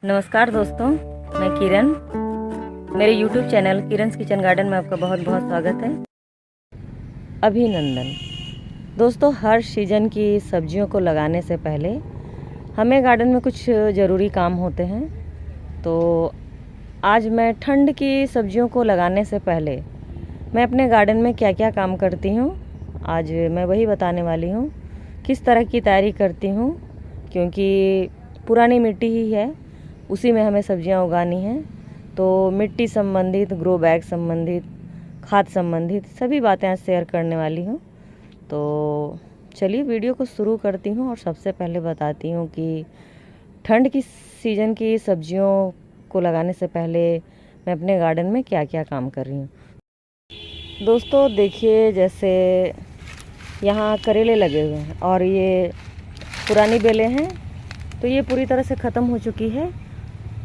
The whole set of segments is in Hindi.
नमस्कार दोस्तों, मैं किरण। मेरे YouTube चैनल किरण's किचन गार्डन में आपका बहुत बहुत स्वागत है। अभिनंदन। दोस्तों, हर सीज़न की सब्जियों को लगाने से पहले हमें गार्डन में कुछ ज़रूरी काम होते हैं। तो आज मैं ठंड की सब्जियों को लगाने से पहले मैं अपने गार्डन में क्या क्या काम करती हूँ, आज मैं वही बताने वाली हूँ। किस तरह की तैयारी करती हूँ, क्योंकि पुरानी मिट्टी ही है, उसी में हमें सब्जियां उगानी हैं। तो मिट्टी संबंधित, ग्रो बैग संबंधित, खाद संबंधित सभी बातें आज शेयर करने वाली हूँ। तो चलिए वीडियो को शुरू करती हूँ और सबसे पहले बताती हूँ कि ठंड की सीज़न की सब्जियों को लगाने से पहले मैं अपने गार्डन में क्या क्या काम कर रही हूँ। दोस्तों देखिए, जैसे यहाँ करेले लगे हुए हैं और ये पुरानी बेलें हैं, तो ये पूरी तरह से ख़त्म हो चुकी है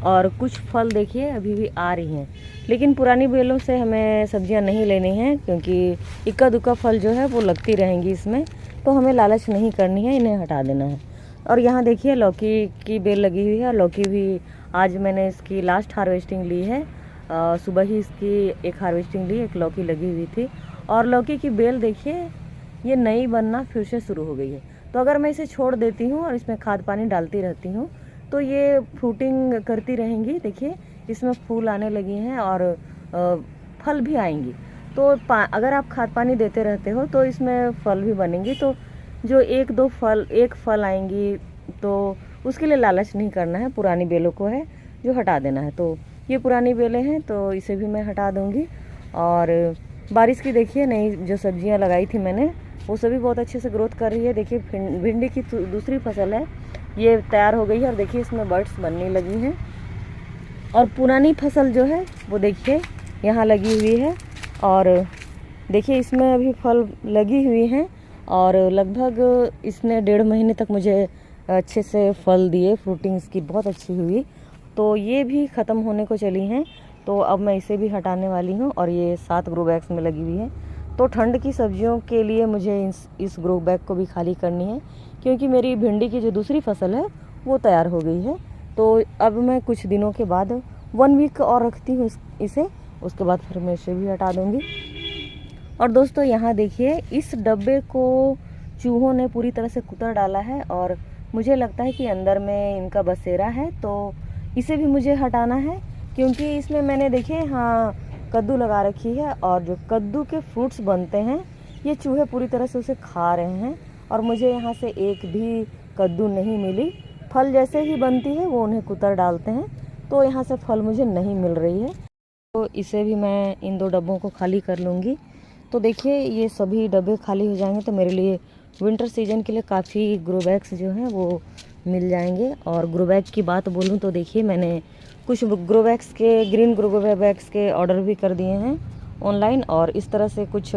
और कुछ फल देखिए अभी भी आ रही हैं। लेकिन पुरानी बेलों से हमें सब्जियां नहीं लेनी हैं, क्योंकि इक्का दुक्का फल जो है वो लगती रहेंगी इसमें, तो हमें लालच नहीं करनी है, इन्हें हटा देना है। और यहाँ देखिए लौकी की बेल लगी हुई है। लौकी भी आज मैंने इसकी लास्ट हार्वेस्टिंग ली है। सुबह ही इसकी एक हार्वेस्टिंग ली, एक लौकी लगी हुई थी। और लौकी की बेल देखिए ये नई बनना फिर से शुरू हो गई है। तो अगर मैं इसे छोड़ देती हूँ और इसमें खाद पानी डालती रहती हूँ तो ये फ्रूटिंग करती रहेंगी। देखिए इसमें फूल आने लगी हैं और फल भी आएंगी। तो अगर आप खाद पानी देते रहते हो तो इसमें फल भी बनेंगी। तो जो एक फल आएंगी तो उसके लिए लालच नहीं करना है, पुरानी बेलों को है जो हटा देना है। तो ये पुरानी बेलें हैं तो इसे भी मैं हटा दूँगी। और बारिश की देखिए नई जो सब्जियां लगाई थी मैंने, वो सभी बहुत अच्छे से ग्रोथ कर रही है। देखिए भिंडी की दूसरी फसल है, ये तैयार हो गई है और देखिए इसमें बर्ड्स बनने लगी हैं। और पुरानी फसल जो है वो देखिए यहाँ लगी हुई है और देखिए इसमें अभी फल लगी हुई हैं और लगभग इसने 1.5 महीने तक मुझे अच्छे से फल दिए, फ्रूटिंग इसकी बहुत अच्छी हुई। तो ये भी ख़त्म होने को चली हैं, तो अब मैं इसे भी हटाने वाली हूँ। और ये 7 ग्रो बैग्स में लगी हुई है। तो ठंड की सब्जियों के लिए मुझे इस ग्रो बैग को भी खाली करनी है, क्योंकि मेरी भिंडी की जो दूसरी फसल है वो तैयार हो गई है। तो अब मैं कुछ दिनों के बाद 1 वीक और रखती हूँ इसे, उसके बाद फिर मैं इसे भी हटा दूँगी। और दोस्तों यहाँ देखिए इस डब्बे को चूहों ने पूरी तरह से कुतर डाला है और मुझे लगता है कि अंदर में इनका बसेरा है, तो इसे भी मुझे हटाना है। क्योंकि इसमें मैंने देखिए हाँ कद्दू लगा रखी है और जो कद्दू के फ्रूट्स बनते हैं ये चूहे पूरी तरह से उसे खा रहे हैं और मुझे यहाँ से एक भी कद्दू नहीं मिली। फल जैसे ही बनती है वो उन्हें कुतर डालते हैं, तो यहाँ से फल मुझे नहीं मिल रही है। तो इसे भी मैं इन 2 डब्बों को खाली कर लूँगी। तो देखिए ये सभी डब्बे खाली हो जाएंगे तो मेरे लिए विंटर सीजन के लिए काफ़ी ग्रो बैग्स जो हैं वो मिल जाएंगे। और ग्रो बैग की बात बोलूँ तो देखिए मैंने कुछ ग्रो बैग्स के, ग्रीन ग्रो बैग्स के ऑर्डर भी कर दिए हैं ऑनलाइन। और इस तरह से कुछ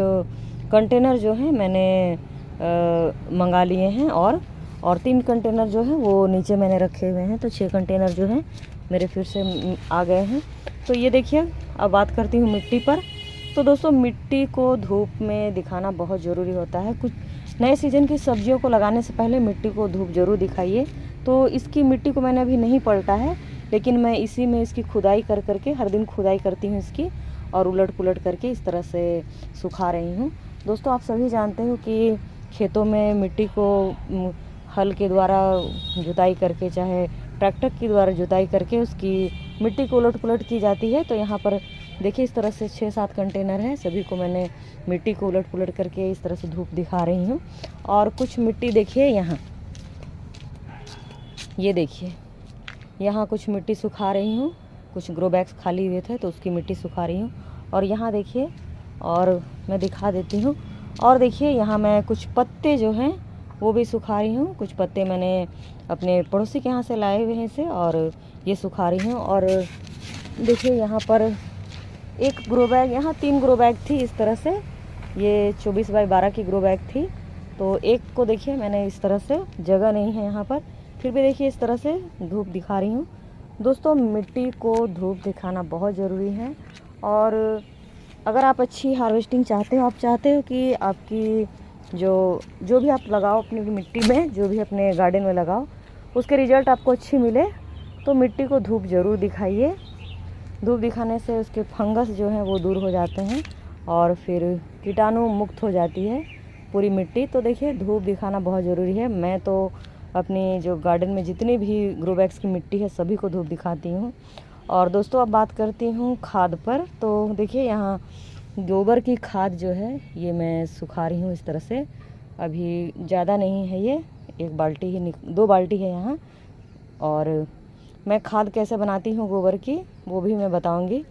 कंटेनर जो हैं मैंने मंगा लिए हैं और 3 कंटेनर जो हैं वो नीचे मैंने रखे हुए हैं। तो 6 कंटेनर जो हैं मेरे फिर से आ गए हैं। तो ये देखिए, अब बात करती हूँ मिट्टी पर। तो दोस्तों मिट्टी को धूप में दिखाना बहुत ज़रूरी होता है। कुछ नए सीज़न की सब्जियों को लगाने से पहले मिट्टी को धूप ज़रूर दिखाइए। तो इसकी मिट्टी को मैंने अभी नहीं पलटा है, लेकिन मैं इसी में इसकी खुदाई कर करके हर दिन खुदाई करती हूँ इसकी, और उलट पुलट करके इस तरह से सुखा रही हूँ। दोस्तों आप सभी जानते हो कि खेतों में मिट्टी को हल के द्वारा जुताई करके, चाहे ट्रैक्टर के द्वारा जुताई करके उसकी मिट्टी को उलट पुलट की जाती है। तो यहाँ पर देखिए इस तरह से 6-7 कंटेनर हैं, सभी को मैंने मिट्टी को उलट पुलट करके इस तरह से धूप दिखा रही हूँ। और कुछ मिट्टी देखिए यहाँ, ये देखिए यहाँ कुछ मिट्टी सुखा रही हूँ। कुछ ग्रो बैग्स खाली हुए थे तो उसकी मिट्टी सुखा रही हूँ। और यहाँ देखिए, और मैं दिखा देती हूँ। और देखिए यहाँ मैं कुछ पत्ते जो हैं वो भी सुखा रही हूँ। कुछ पत्ते मैंने अपने पड़ोसी के यहाँ से लाए हुए हैं इसे, और ये सुखा रही हूँ। और देखिए यहाँ पर एक ग्रो बैग, यहाँ 3 ग्रो बैग थी इस तरह से, ये 24 बाई 12 की ग्रो बैग थी। तो एक को देखिए मैंने इस तरह से, जगह नहीं है यहाँ पर, फिर भी देखिए इस तरह से धूप दिखा रही हूँ। दोस्तों मिट्टी को धूप दिखाना बहुत ज़रूरी है। और अगर आप अच्छी हार्वेस्टिंग चाहते हो, आप चाहते हो कि आपकी जो भी आप लगाओ अपनी मिट्टी में, जो भी अपने गार्डन में लगाओ, उसके रिज़ल्ट आपको अच्छी मिले, तो मिट्टी को धूप ज़रूर दिखाइए। धूप दिखाने से उसके फंगस जो हैं वो दूर हो जाते हैं और फिर कीटाणु मुक्त हो जाती है पूरी मिट्टी। तो देखिए धूप दिखाना बहुत ज़रूरी है। मैं तो अपनी जो गार्डन में जितनी भी ग्रो बैग्स की मिट्टी है सभी को धूप दिखाती हूँ। और दोस्तों अब बात करती हूँ खाद पर। तो देखिए यहाँ गोबर की खाद जो है ये मैं सुखा रही हूँ इस तरह से। अभी ज़्यादा नहीं है, ये 1 बाल्टी ही 2 बाल्टी है यहाँ। और मैं खाद कैसे बनाती हूँ गोबर की वो भी मैं बताऊँगी,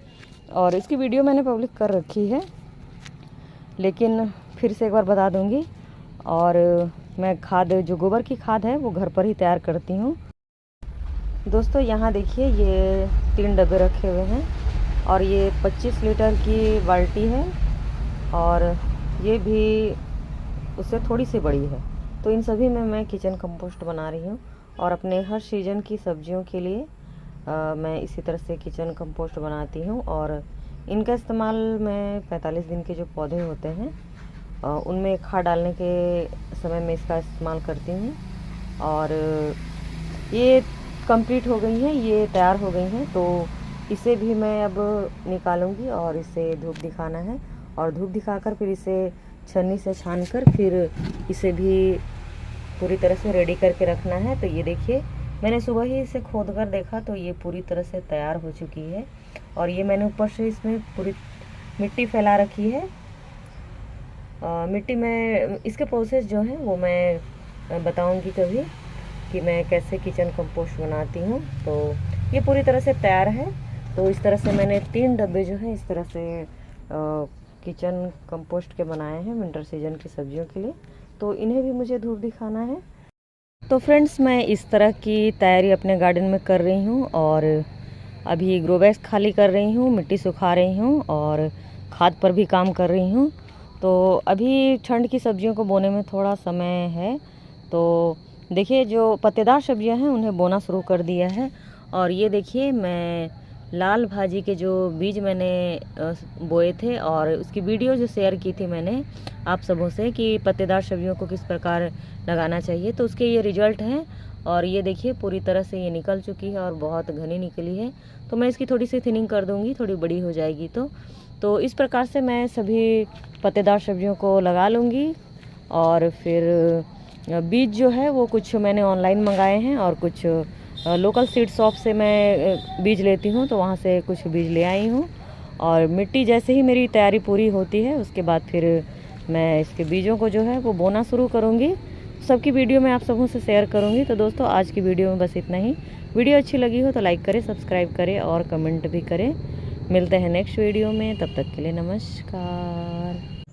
और इसकी वीडियो मैंने पब्लिक कर रखी है, लेकिन फिर से एक बार बता दूँगी। और मैं खाद जो गोबर की खाद है वो घर पर ही तैयार करती हूँ। दोस्तों यहाँ देखिए ये 3 डब्बे रखे हुए हैं और ये 25 लीटर की बाल्टी है और ये भी उससे थोड़ी सी बड़ी है। तो इन सभी में मैं किचन कंपोस्ट बना रही हूँ और अपने हर सीजन की सब्जियों के लिए मैं इसी तरह से किचन कंपोस्ट बनाती हूँ। और इनका इस्तेमाल मैं 45 दिन के जो पौधे होते हैं उनमें खाद डालने के समय में इसका इस्तेमाल करती हूँ। और ये कंप्लीट हो गई हैं, ये तैयार हो गई हैं, तो इसे भी मैं अब निकालूंगी और इसे धूप दिखाना है। और धूप दिखाकर फिर इसे छन्नी से छानकर फिर इसे भी पूरी तरह से रेडी करके रखना है। तो ये देखिए मैंने सुबह ही इसे खोद कर देखा तो ये पूरी तरह से तैयार हो चुकी है। और ये मैंने ऊपर से इसमें पूरी मिट्टी फैला रखी है। मिट्टी में इसके प्रोसेस जो है वो मैं बताऊंगी कभी कि मैं कैसे किचन कंपोस्ट बनाती हूँ। तो ये पूरी तरह से तैयार है। तो इस तरह से मैंने 3 डब्बे जो है इस तरह से किचन कंपोस्ट के बनाए हैं विंटर सीजन की सब्जियों के लिए। तो इन्हें भी मुझे धूप दिखाना है। तो फ्रेंड्स मैं इस तरह की तैयारी अपने गार्डन में कर रही हूँ और अभी ग्रो बैग्स खाली कर रही हूँ, मिट्टी सुखा रही हूँ और खाद पर भी काम कर रही हूँ। तो अभी ठंड की सब्जियों को बोने में थोड़ा समय है। तो देखिए जो पत्तेदार सब्जियां हैं उन्हें बोना शुरू कर दिया है। और ये देखिए मैं लाल भाजी के जो बीज मैंने बोए थे और उसकी वीडियो जो शेयर की थी मैंने आप सबों से कि पत्तेदार सब्जियों को किस प्रकार लगाना चाहिए, तो उसके ये रिजल्ट हैं। और ये देखिए पूरी तरह से ये निकल चुकी है और बहुत घनी निकली है। तो मैं इसकी थोड़ी सी थिनिंग कर दूंगी, थोड़ी बड़ी हो जाएगी। तो इस प्रकार से मैं सभी पत्तेदार सब्जियों को लगा लूँगी। और फिर बीज जो है वो कुछ मैंने ऑनलाइन मंगाए हैं और कुछ लोकल सीड शॉप से मैं बीज लेती हूँ, तो वहाँ से कुछ बीज ले आई हूँ। और मिट्टी जैसे ही मेरी तैयारी पूरी होती है उसके बाद फिर मैं इसके बीजों को जो है वो बोना शुरू करूँगी। सबकी वीडियो मैं आप सबों से शेयर करूँगी। तो दोस्तों आज की वीडियो में बस इतना ही। वीडियो अच्छी लगी हो तो लाइक करें, सब्सक्राइब करें और कमेंट भी करें। मिलते हैं नेक्स्ट वीडियो में, तब तक के लिए नमस्कार।